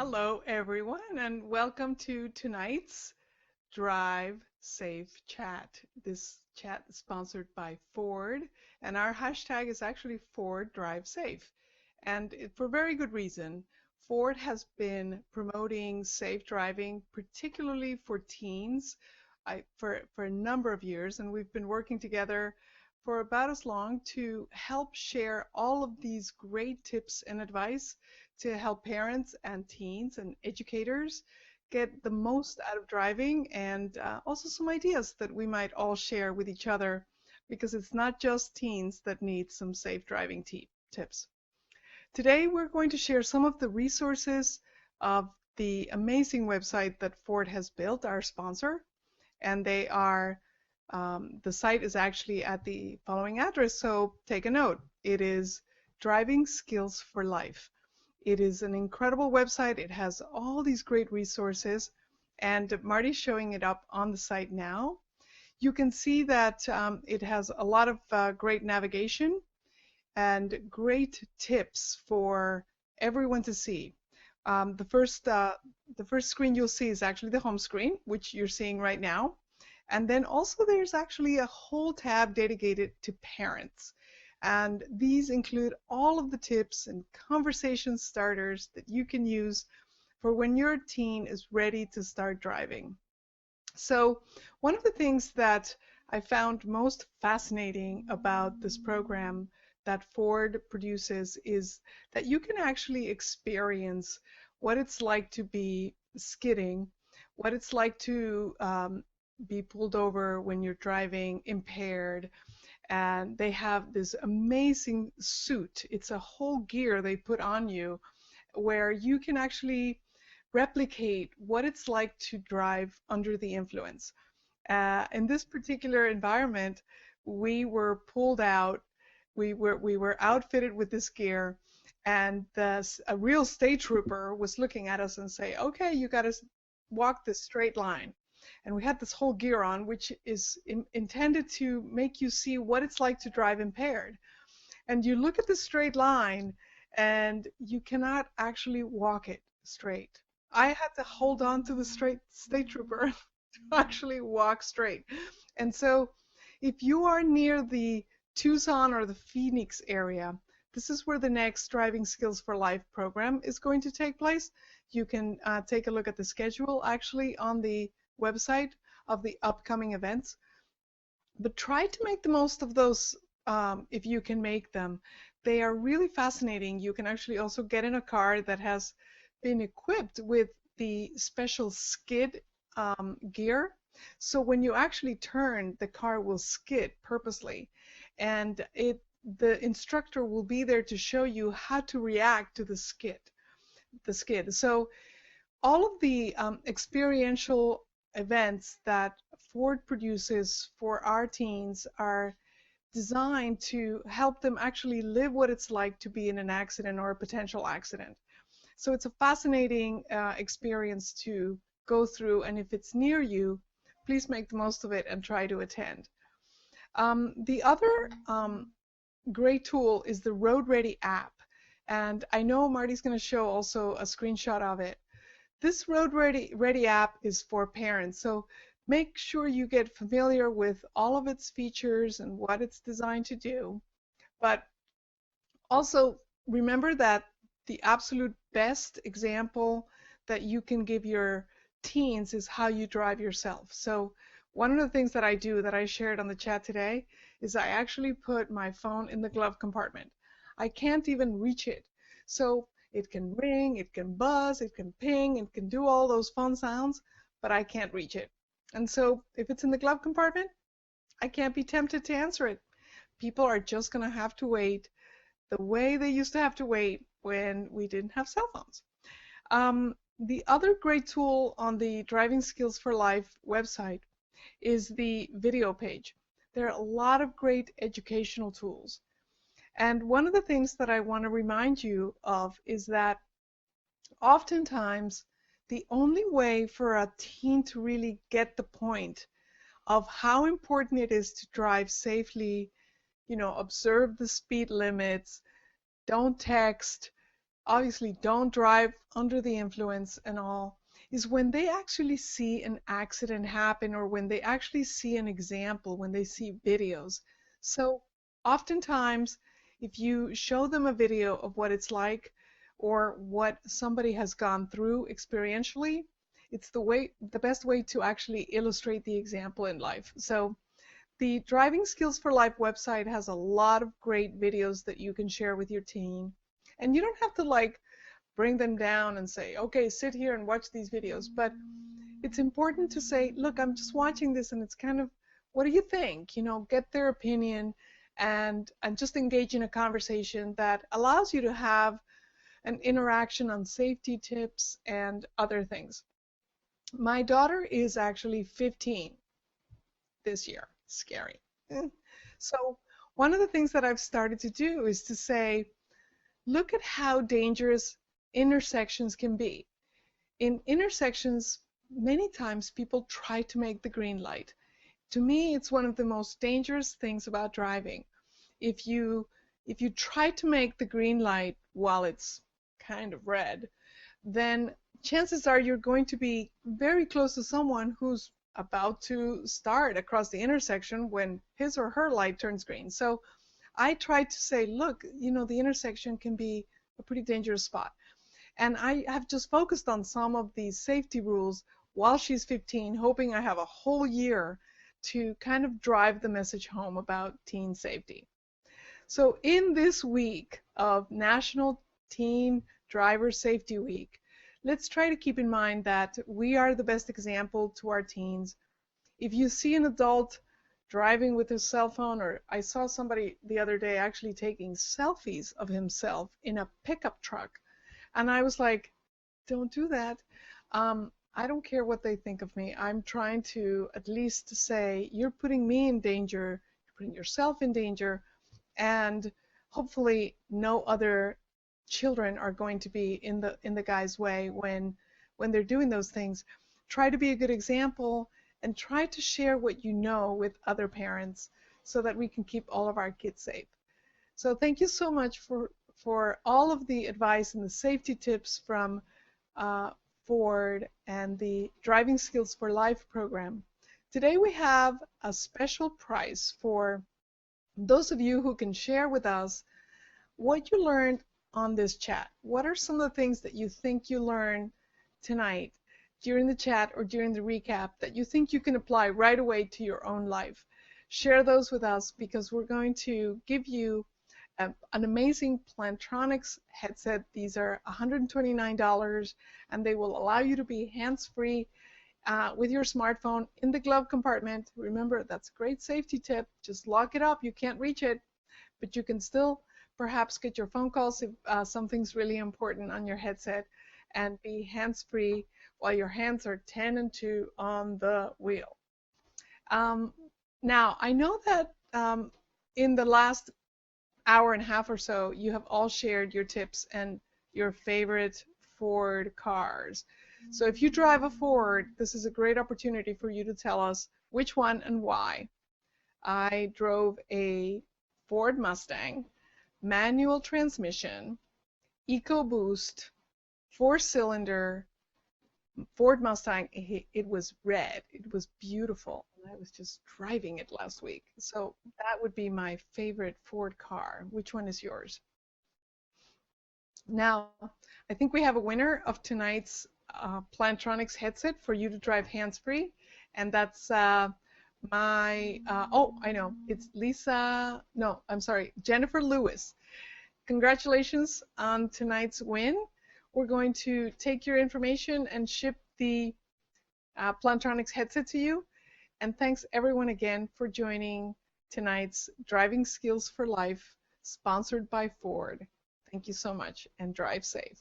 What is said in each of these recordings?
Hello, everyone, and welcome to tonight's Drive Safe Chat. This chat is sponsored by Ford, and our hashtag is actually Ford Drive Safe. And for very good reason. Ford has been promoting safe driving, particularly for teens, for a number of years, and we've been working together for about as long to help share all of these great tips and advice to help parents and teens and educators get the most out of driving and also some ideas that we might all share with each other because it's not just teens that need some safe driving tips. Today we're going to share some of the resources of the amazing website that Ford has built, our sponsor, and the site is actually at the following address, so take a note. It is Driving Skills for Life. It is an incredible website. It has all these great resources, and Marty's showing it up on the site now. You can see that it has a lot of great navigation and great tips for everyone to see. The first screen you'll see is actually the home screen, which you're seeing right now. And then also there's actually a whole tab dedicated to parents. And these include all of the tips and conversation starters that you can use for when your teen is ready to start driving. So one of the things that I found most fascinating about this program that Ford produces is that you can actually experience what it's like to be skidding, what it's like to be pulled over when you're driving impaired. And they have this amazing suit. It's a whole gear they put on you where you can actually replicate what it's like to drive under the influence. In this particular environment, we were pulled out. We were outfitted with this gear, and a real state trooper was looking at us and say, "Okay, you got to walk this straight line." And we had this whole gear on, which is intended to make you see what it's like to drive impaired. And you look at the straight line, and you cannot actually walk it straight. I had to hold on to the state trooper to actually walk straight. And so if you are near the Tucson or the Phoenix area, this is where the next Driving Skills for Life program is going to take place. You can take a look at the schedule actually on the website of the upcoming events. But try to make the most of those if you can make them. They are really fascinating. You can actually also get in a car that has been equipped with the special skid gear. So when you actually turn, the car will skid purposely. And the instructor will be there to show you how to react to the skid. So all of the experiential events that Ford produces for our teens are designed to help them actually live what it's like to be in an accident or a potential accident. So it's a fascinating experience to go through, and if it's near you, please make the most of it and try to attend. The other great tool is the Road Ready app, and I know Marty's going to show also a screenshot of it. This Road Ready app is for parents, so make sure you get familiar with all of its features and what it's designed to do. But also remember that the absolute best example that you can give your teens is how you drive yourself. So one of the things that I do that I shared on the chat today is I actually put my phone in the glove compartment. I can't even reach it. So it can ring, it can buzz, it can ping, it can do all those fun sounds, but I can't reach it. And so if it's in the glove compartment, I can't be tempted to answer it. People are just going to have to wait the way they used to have to wait when we didn't have cell phones. The other great tool on the Driving Skills for Life website is the video page. There are a lot of great educational tools. And one of the things that I want to remind you of is that oftentimes the only way for a teen to really get the point of how important it is to drive safely, observe the speed limits, don't text, obviously don't drive under the influence and all, is when they actually see an accident happen, or when they actually see an example, when they see videos. So oftentimes, if you show them a video of what it's like or what somebody has gone through experientially, it's the best way to actually illustrate the example in life. So the Driving Skills for Life website has a lot of great videos that you can share with your teen. And you don't have to like bring them down and say, okay, sit here and watch these videos. But it's important to say, look, I'm just watching this and it's kind of, what do you think? You know, get their opinion and just engage in a conversation that allows you to have an interaction on safety tips and other things. My daughter is actually 15 this year. Scary. So one of the things that I've started to do is to say, look at how dangerous intersections can be. In intersections, many times people try to make the green light. To me, it's one of the most dangerous things about driving. If you try to make the green light while it's kind of red, then chances are you're going to be very close to someone who's about to start across the intersection when his or her light turns green. So I try to say, look, you know, the intersection can be a pretty dangerous spot. And I have just focused on some of these safety rules while she's 15, hoping I have a whole year to kind of drive the message home about teen safety. So in this week of National Teen Driver Safety Week, let's try to keep in mind that we are the best example to our teens. If you see an adult driving with his cell phone, or I saw somebody the other day actually taking selfies of himself in a pickup truck, and I was like, don't do that. I don't care what they think of me. I'm trying to at least say, you're putting me in danger, you're putting yourself in danger, and hopefully no other children are going to be in the guy's way when they're doing those things. Try to be a good example and try to share what you know with other parents so that we can keep all of our kids safe. So thank you so much for all of the advice and the safety tips from Ford and the Driving Skills for Life program. Today we have a special prize for those of you who can share with us what you learned on this chat. What are some of the things that you think you learned tonight during the chat or during the recap that you think you can apply right away to your own life? Share those with us, because we're going to give you an amazing Plantronics headset. These are $129, and they will allow you to be hands-free with your smartphone in the glove compartment. Remember, that's a great safety tip. Just lock it up. You can't reach it, but you can still perhaps get your phone calls if something's really important on your headset, and be hands-free while your hands are 10 and 2 on the wheel. Now, I know that in the last hour and a half or so, you have all shared your tips and your favorite Ford cars. So if you drive a Ford, this is a great opportunity for you to tell us which one and why. I drove a Ford Mustang, manual transmission, EcoBoost, 4-cylinder Ford Mustang. It was red. It was beautiful. I was just driving it last week. So that would be my favorite Ford car. Which one is yours? Now, I think we have a winner of tonight's Plantronics headset for you to drive hands-free, and that's oh, I know, it's Lisa, no, I'm sorry, Jennifer Lewis. Congratulations on tonight's win. We're going to take your information and ship the Plantronics headset to you. And thanks everyone again for joining tonight's Driving Skills for Life, sponsored by Ford. Thank you so much, and drive safe.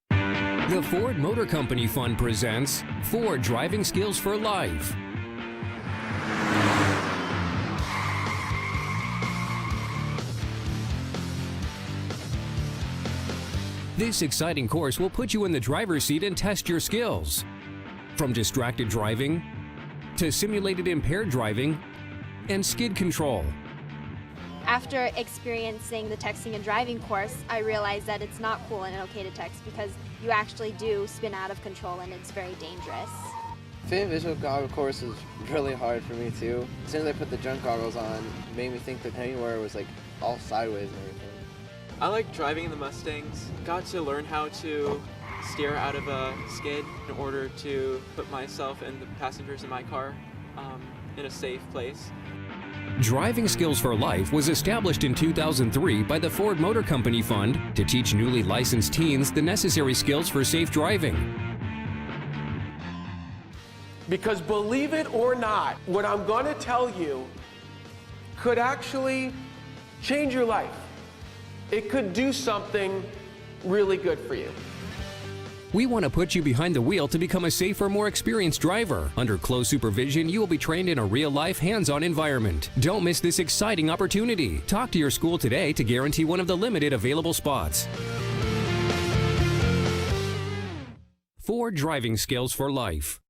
The Ford Motor Company Fund presents Ford Driving Skills for Life. This exciting course will put you in the driver's seat and test your skills. From distracted driving to simulated impaired driving and skid control. After experiencing the texting and driving course, I realized that it's not cool and okay to text because you actually do spin out of control and it's very dangerous. Fitting visual goggle course was really hard for me too. As soon as I put the jump goggles on, it made me think that anywhere was like all sideways and everything. I like driving in the Mustangs. Got to learn how to steer out of a skid in order to put myself and the passengers in my car in a safe place. Driving Skills for Life was established in 2003 by the Ford Motor Company Fund to teach newly licensed teens the necessary skills for safe driving. Because believe it or not, what I'm going to tell you could actually change your life. It could do something really good for you. We want to put you behind the wheel to become a safer, more experienced driver. Under close supervision, you will be trained in a real-life, hands-on environment. Don't miss this exciting opportunity. Talk to your school today to guarantee one of the limited available spots. Ford Driving Skills for Life.